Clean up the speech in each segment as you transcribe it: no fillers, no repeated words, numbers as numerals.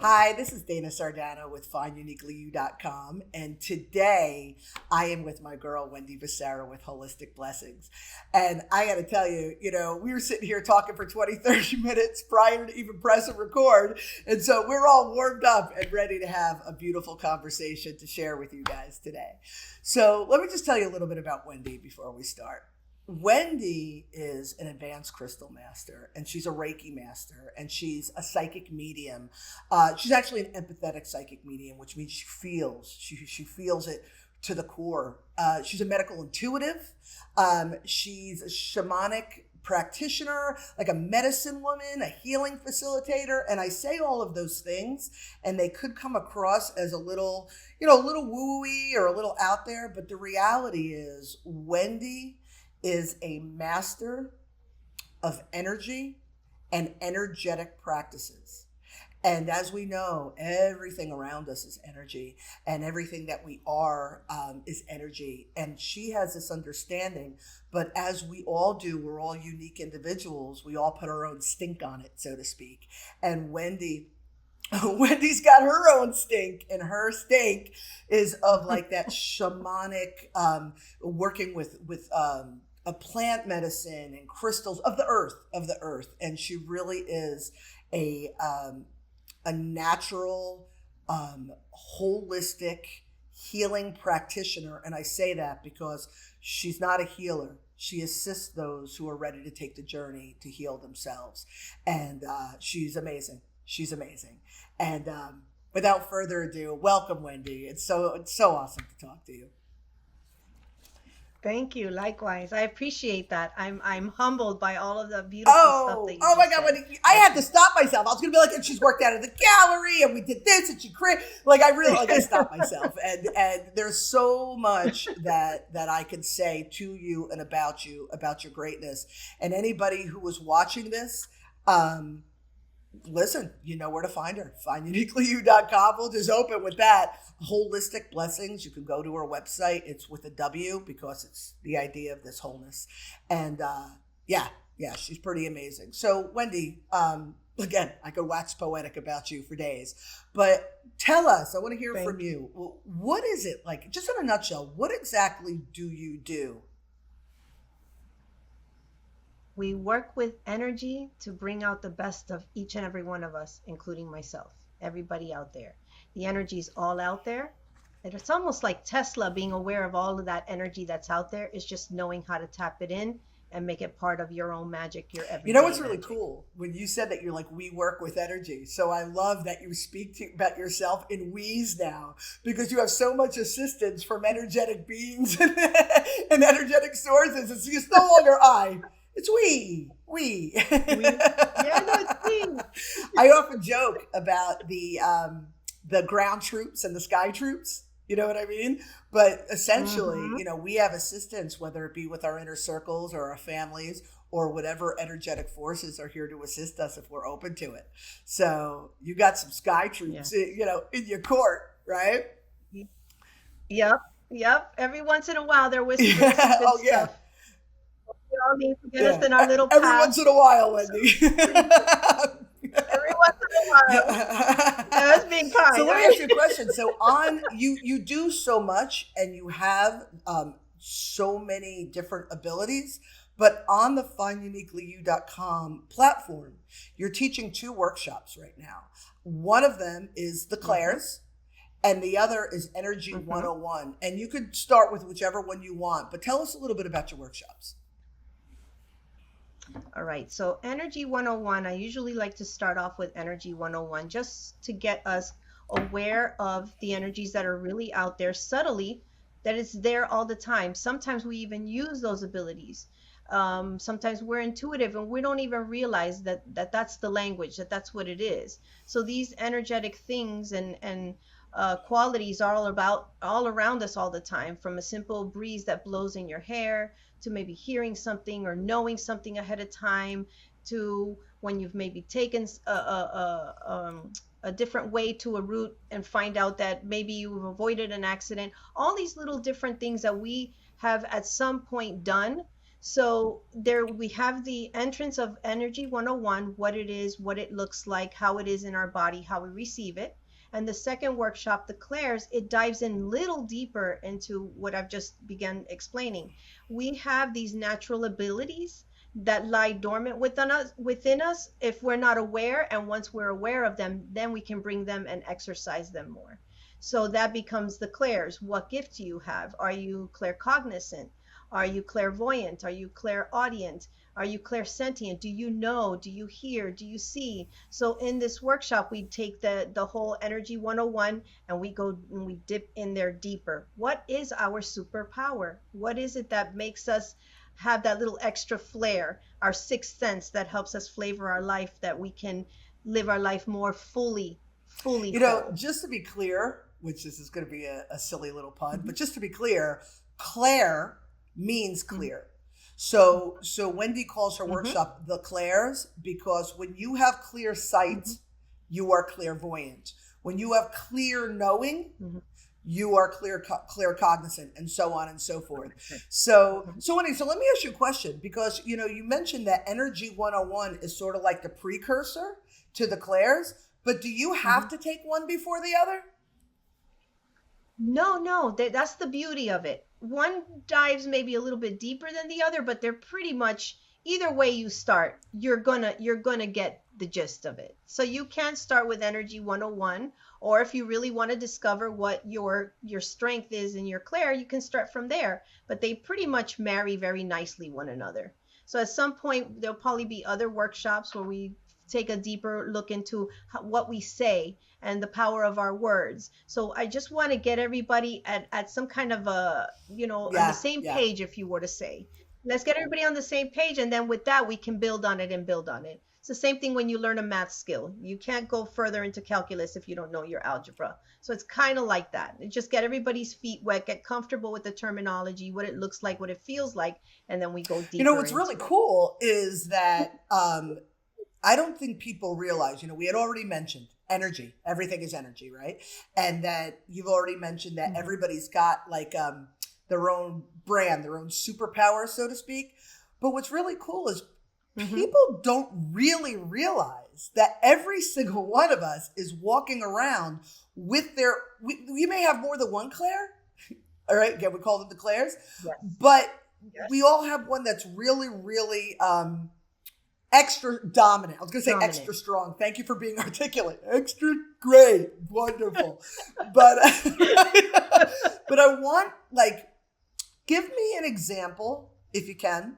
Hi, this is Dana Sardano with FindUniquelyYou.com, and today I am with my girl Wendy Becerra with Wholistic Blessings. And I got to tell you, we were sitting here talking for 20, 30 minutes prior to even press and record, and so we're all warmed up and ready to have a beautiful conversation to share with you guys today. So let me just tell you a little bit about Wendy before we start. Wendy is an advanced crystal master, and she's a Reiki master, and she's a psychic medium. She's actually an empathetic psychic medium, which means she feels it to the core. She's a medical intuitive. She's a shamanic practitioner, like a medicine woman, a healing facilitator. And I say all of those things, and they could come across as a little woo-y or a little out there. But the reality is Wendy is a master of energy and energetic practices. And as we know, everything around us is energy, and everything that we are is energy. And she has this understanding, but as we all do, we're all unique individuals. We all put our own stink on it, so to speak. And Wendy's got her own stink, and her stink is of like that shamanic, working with a plant medicine and crystals of the earth. And she really is a natural, holistic healing practitioner. And I say that because she's not a healer. She assists those who are ready to take the journey to heal themselves. And she's amazing. She's amazing. And without further ado, welcome, Wendy. It's so awesome to talk to you. Thank you. Likewise. I appreciate that. I'm humbled by all of the beautiful stuff that you Oh my just God, said. Wendy, I had to stop myself. I was gonna be like, and she's worked out of the gallery, and we did this, and she I stopped myself. And there's so much that I can say to you and about your greatness. And anybody who was watching this, listen, you know where to find her. FindUniquelyYou.com. We'll just open with that. Wholistic Blessings. You can go to her website. It's with a W because it's the idea of this wholeness. And yeah, she's pretty amazing. So Wendy, again, I could wax poetic about you for days, but tell us, I want to hear from you. What is it like, just in a nutshell, what exactly do you do? We work with energy to bring out the best of each and every one of us, including myself, everybody out there. The energy is all out there. And it's almost like Tesla being aware of all of that energy that's out there. Is just knowing how to tap it in and make it part of your own magic, your everyday. You know what's really magic. cool? When you said that, you're like, we work with energy. So I love that you speak about yourself in we's now, because you have so much assistance from energetic beings and energetic sources. It's no longer I. It's we. Yeah, no, it's we. I often joke about the ground troops and the sky troops. You know what I mean? But essentially, we have assistance, whether it be with our inner circles or our families or whatever energetic forces are here to assist us if we're open to it. So you got some sky troops, in your court, right? Yep. Every once in a while, they're whispering some good stuff. We all need to get us in our little path. Every once in a while, Wendy. Every once in a while. That's being kind. So let me ask you a question. So you do so much, and you have so many different abilities, but on the FindUniquelyYou.com platform, you're teaching 2 workshops right now. One of them is the clairs, and the other is Energy 101. And you could start with whichever one you want, but tell us a little bit about your workshops. All right. So Energy 101, I usually like to start off with Energy 101 just to get us aware of the energies that are really out there subtly, that it's there all the time. Sometimes we even use those abilities. Sometimes we're intuitive and we don't even realize that that's the language, that's what it is. So these energetic things and qualities are all around us all the time, from a simple breeze that blows in your hair to maybe hearing something or knowing something ahead of time, to when you've maybe taken a different way to a route and find out that maybe you've avoided an accident. All these little different things that we have at some point done So there we have the entrance of Energy 101, what it is, what it looks like, how it is in our body, how we receive it. And the second workshop, the clairs, it dives in little deeper into what I've just begun explaining. We have these natural abilities that lie dormant within us if we're not aware, and once we're aware of them, then we can bring them and exercise them more. So that becomes the clairs. What gift do you have? Are you claircognizant? Are you clairvoyant? Are you clairaudient? Are you clairsentient? Do you know? Do you hear? Do you see? So in this workshop, we take the whole Energy 101 and we go and we dip in there deeper. What is our superpower? What is it that makes us have that little extra flair, our sixth sense that helps us flavor our life, that we can live our life more fully whole? Just to be clear, which this is going to be a silly little pun, but just to be clear, clair means clear. So Wendy calls her workshop the clairs, because when you have clear sight, you are clairvoyant. When you have clear knowing, you are claircognizant, and so on and so forth. So Wendy, so let me ask you a question, because you mentioned that Energy 101 is sort of like the precursor to the clairs, but do you have to take one before the other? No, that's the beauty of it. One dives maybe a little bit deeper than the other, but they're pretty much, either way you start, you're gonna get the gist of it. So you can start with Energy 101, or if you really want to discover what your strength is in your clair, you can start from there. But they pretty much marry very nicely one another. So at some point there'll probably be other workshops where we take a deeper look into what we say and the power of our words. So I just want to get everybody at some kind of on the same page, if you were to say. Let's get everybody on the same page, and then with that we can build on it and build on it. It's the same thing when you learn a math skill. You can't go further into calculus if you don't know your algebra. So it's kind of like that. Just get everybody's feet wet, get comfortable with the terminology, what it looks like, what it feels like, and then we go deeper. What's really cool is that I don't think people realize, we had already mentioned energy. Everything is energy, right? And that you've already mentioned that everybody's got like their own brand, their own superpower, so to speak. But what's really cool is people don't really realize that every single one of us is walking around with we may have more than one clair. All right, again, we call them the clairs. Yes. But we all have one that's really, really extra dominant. I was going to say extra strong. Thank you for being articulate. Extra great. Wonderful. But I want, give me an example, if you can.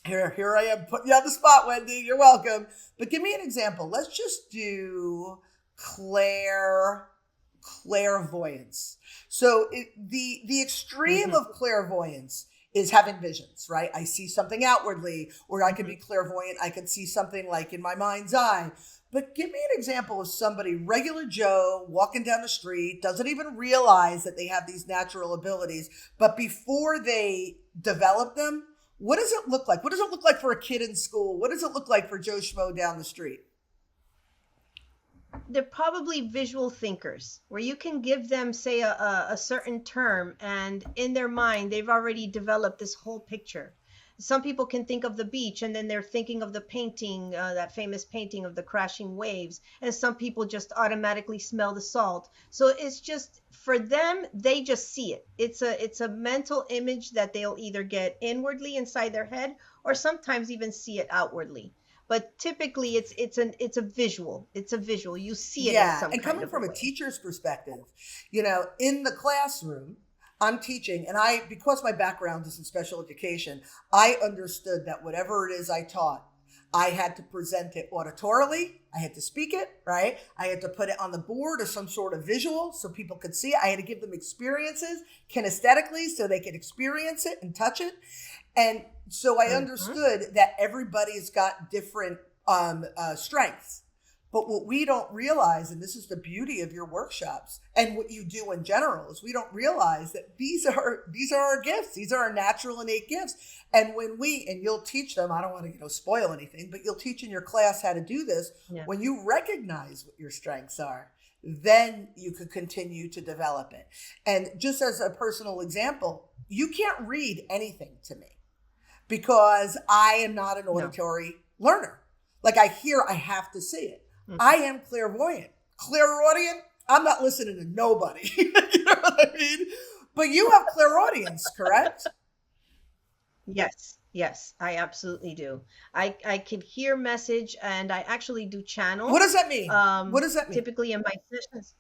Here I am putting you on the spot, Wendy. You're welcome. But give me an example. Let's just do clairvoyance. So the extreme of clairvoyance is having visions, right? I see something outwardly, or I could be clairvoyant. I could see something like in my mind's eye. But give me an example of somebody, regular Joe, walking down the street, doesn't even realize that they have these natural abilities. But before they develop them, what does it look like? What does it look like for a kid in school? What does it look like for Joe Schmo down the street? They're probably visual thinkers, where you can give them, say, a certain term, and in their mind they've already developed this whole picture. Some people can think of the beach and then they're thinking of the painting, that famous painting of the crashing waves, and some people just automatically smell the salt. So it's just, for them, they just see it. It's a mental image that they'll either get inwardly inside their head, or sometimes even see it outwardly. But typically it's a visual. It's a visual. You see it in some kind of way. And coming from a teacher's perspective, in the classroom, I'm teaching, and because my background is in special education, I understood that whatever it is I taught, I had to present it auditorily. I had to speak it, right? I had to put it on the board or some sort of visual so people could see it. I had to give them experiences kinesthetically so they could experience it and touch it. And so I understood that everybody's got different strengths. But what we don't realize, and this is the beauty of your workshops and what you do in general, is we don't realize that these are our gifts. These are our natural innate gifts. And when and you'll teach them, I don't want to spoil anything, but you'll teach in your class how to do this. Yeah. When you recognize what your strengths are, then you could continue to develop it. And just as a personal example, you can't read anything to me. because I am not an No. auditory learner. Like I hear, I have to see it. I am clairvoyant. Clairaudient, I'm not listening to nobody. You know what I mean? But you have clairaudience, correct? Yes, I absolutely do. I can hear message, and I actually do What channel does that mean? What um does that mean? typically in my sessions.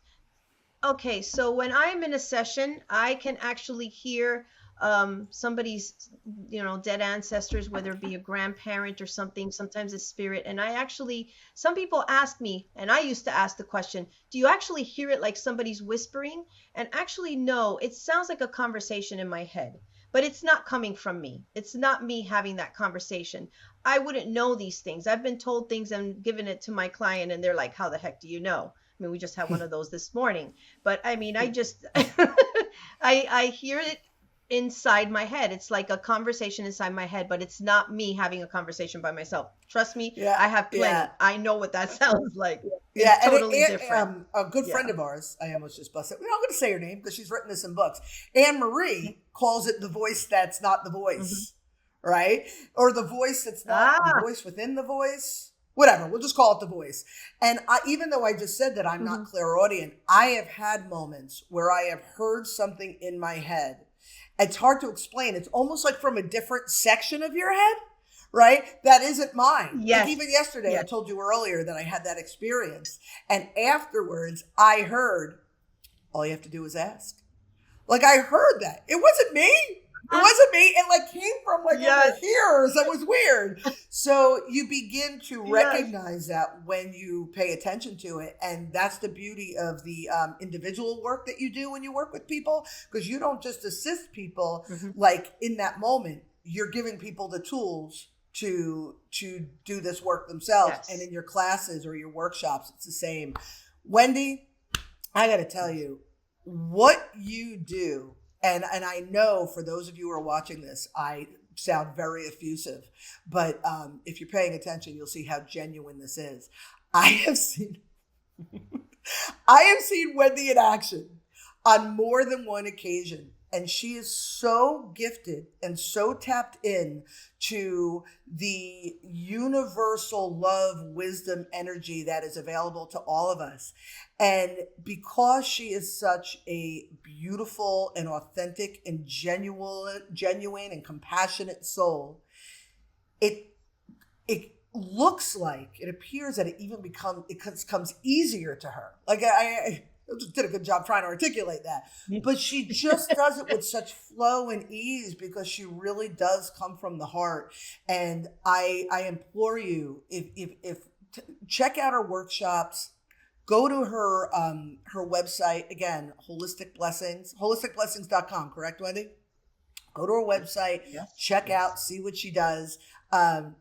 Okay, so when I'm in a session, I can actually hear somebody's, dead ancestors, whether it be a grandparent or something, sometimes a spirit. And I actually, some people ask me, and I used to ask the question, do you actually hear it like somebody's whispering? And actually, no, it sounds like a conversation in my head, but it's not coming from me. It's not me having that conversation. I wouldn't know these things. I've been told things and given it to my client, and they're like, how the heck do you know? I mean, we just had one of those this morning. But I mean, I just I hear it inside my head. It's like a conversation inside my head, but it's not me having a conversation by myself. Trust me, Yeah, I have yeah. plenty. I know what that sounds like. Yeah, It's and totally different. a good friend Yeah. of ours, I almost just busted. I'm going to say her name because she's written this in books. Anne Marie calls it the voice that's not the Mhm. voice, right? Or the voice that's not the Ah. voice within the voice. Whatever, we'll just call it the voice. And even though I just said that I'm not Mhm. clairaudient, I have had moments where I have heard something in my head. It's hard to explain. It's almost like from a different section of your head, right? That isn't mine. Like Yes. even yesterday, I Yes. told you earlier that I had that experience. And afterwards, I heard, all you have to do is ask. Like I heard that. It wasn't me. It Ah. wasn't me. It like came from like in Yes. my ears. That was weird. So you begin to Yes. recognize that when you pay attention to it. And that's the beauty of the individual work that you do when you work with people, because you don't just assist people Mhm. like in that moment. You're giving people the tools to do this work themselves. And Yes. in your classes or your workshops, it's the same. Wendy, I got to tell Yes. you, what you do, and I know for those of you who are watching this, I sound very effusive, but if you're paying attention, you'll see how genuine this is. I have seen I have seen Wendy in action on more than one occasion. And she is so gifted and so tapped in to the universal love, wisdom, energy that is available to all of us. And because she is such a beautiful and authentic and genuine and compassionate soul, it it looks like it appears that it comes easier to her. Like I just did a good job trying to articulate that, but she just does it with such flow and ease because she really does come from the heart. And I implore you, if check out her workshops. Go to her website again, holisticblessings.com, correct, Wendy? Go to her website, Yes. check Yes. out, see what she does. Um,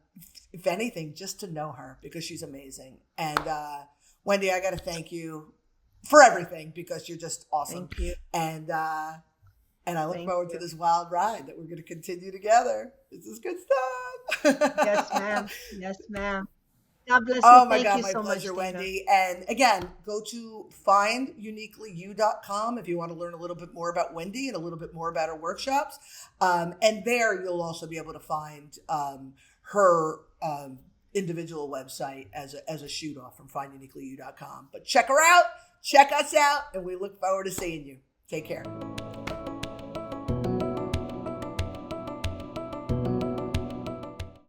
if anything, just to know her because she's amazing. And Wendy, I got to thank you for everything because you're just awesome. Thank you. And I look Thank forward to you. this wild ride that we're going to continue together. This is good stuff. Yes, ma'am. Yes, ma'am. God bless you. Oh my Thank God, you my so much, pleasure, Dana. Wendy. And again, go to finduniquelyu.com if you want to learn a little bit more about Wendy and a little bit more about her workshops. And there you'll also be able to find her individual website as a shoot off from finduniquelyu.com. But check her out, check us out, and we look forward to seeing you. Take care.